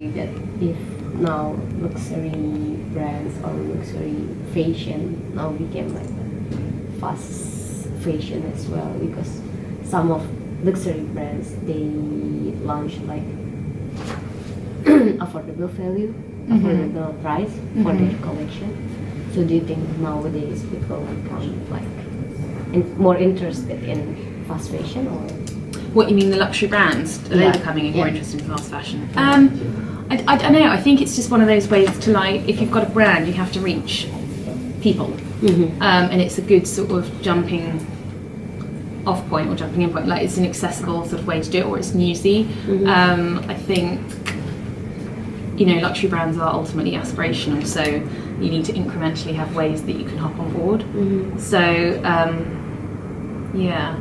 That if now luxury brands or luxury fashion now became like fast fashion as well, because some of luxury brands they launch like affordable value, affordable price for their collection. So do you think nowadays people become like more interested in fast fashion, or What you mean, the luxury brands? Are they becoming more interested in fast fashion? I don't know. I think it's just one of those ways to, like, if you've got a brand, you have to reach people, and it's a good sort of jumping off point or jumping in point. Like, it's an accessible sort of way to do it, or it's newsy. I think, you know, luxury brands are ultimately aspirational, so you need to incrementally have ways that you can hop on board. So, yeah.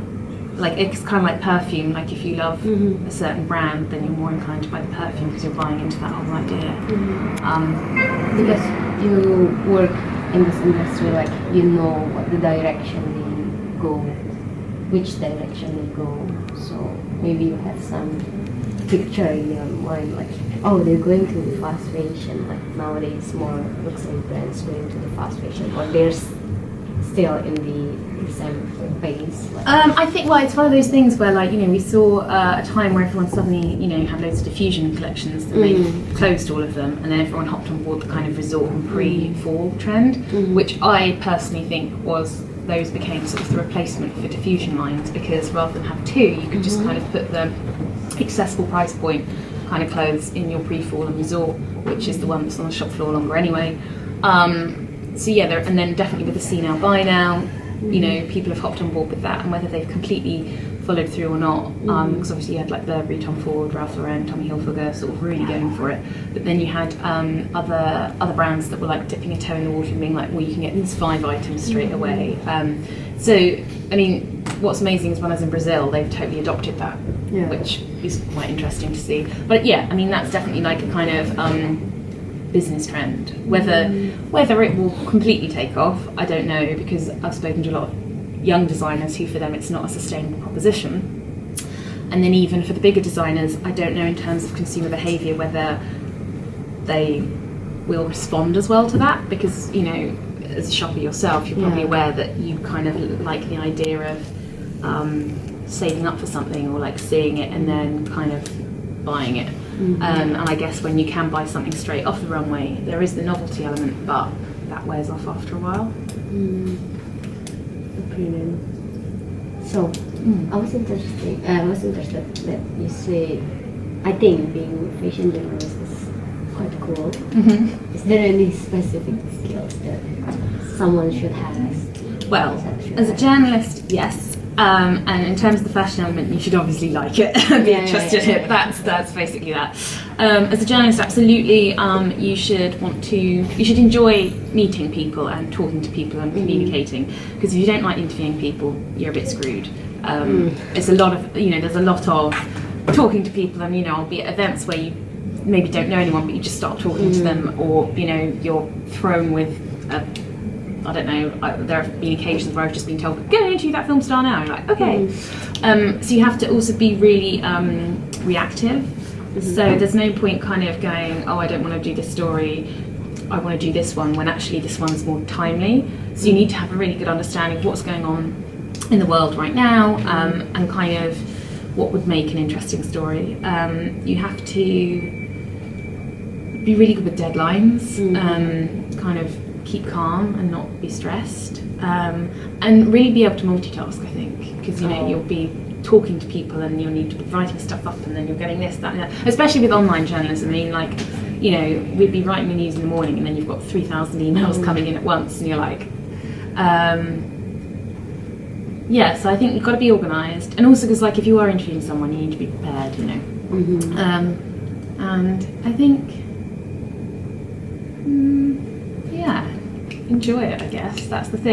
Like, it's kind of like perfume. Like, if you love a certain brand, then you're more inclined to buy the perfume because you're buying into that whole idea. Because you work in this industry, like you know what the direction they go, which direction they go. So maybe you have some picture in your mind, like, oh, they're going to the fast fashion. Like nowadays, more luxury brands going to the fast fashion, or there's still in the same phase? Like, I think, well, it's one of those things where, like, you know, we saw a time where everyone suddenly, you know, had loads of diffusion collections, and they closed all of them, and then everyone hopped on board the kind of resort and pre-fall trend, which I personally think was, those became sort of the replacement for diffusion lines, because rather than have two, you could just kind of put the accessible price point kind of clothes in your pre-fall and resort, which is the one that's on the shop floor longer anyway. So yeah, and then definitely with the see now, buy now, you know, people have hopped on board with that, and whether they've completely followed through or not, because obviously you had like Burberry, Tom Ford, Ralph Lauren, Tommy Hilfiger sort of really going for it, but then you had other brands that were like dipping a toe in the water and being like, well, you can get these 5 items straight away. So, I mean, what's amazing is when I was in Brazil, they've totally adopted that, which is quite interesting to see. But yeah, I mean, that's definitely like a kind of business trend. Whether it will completely take off, I don't know, because I've spoken to a lot of young designers who, for them, it's not a sustainable proposition. And then even for the bigger designers, I don't know in terms of consumer behaviour whether they will respond as well to that, because, you know, as a shopper yourself, you're probably aware that you kind of like the idea of saving up for something, or like seeing it and then kind of buying it. And I guess when you can buy something straight off the runway, there is the novelty element, but that wears off after a while. Brilliant. So I was interested that you say, I think being a fashion journalist is quite cool. Is there any specific skills that someone should have? Well, as a journalist, yes. And in terms of the fashion element, you should obviously like it and be a trusted hip. That's basically that. As a journalist, absolutely, you should enjoy meeting people and talking to people and communicating, because if you don't like interviewing people, you're a bit screwed. It's a lot of, you know, there's a lot of talking to people, and, you know, I'll be at events where you maybe don't know anyone, but you just start talking to them, or, you know, you're thrown with I don't know, there have been occasions where I've just been told, go into that film star now. You're like, okay. So you have to also be really reactive. So there's no point kind of going, oh, I don't want to do this story, I want to do this one, when actually this one's more timely. So you need to have a really good understanding of what's going on in the world right now, and kind of what would make an interesting story. You have to be really good with deadlines, kind of keep calm and not be stressed, and really be able to multitask, I think, because, you know, you'll be talking to people and you'll need to be writing stuff up, and then you're getting this, that, and that. Especially with online journalism, I mean, like, you know, we'd be writing the news in the morning and then you've got 3,000 emails coming in at once, and you're like, yeah, so I think you've got to be organised, and also because, like, if you are interviewing someone, you need to be prepared, you know. And I think, yeah, enjoy it, I guess, that's the thing.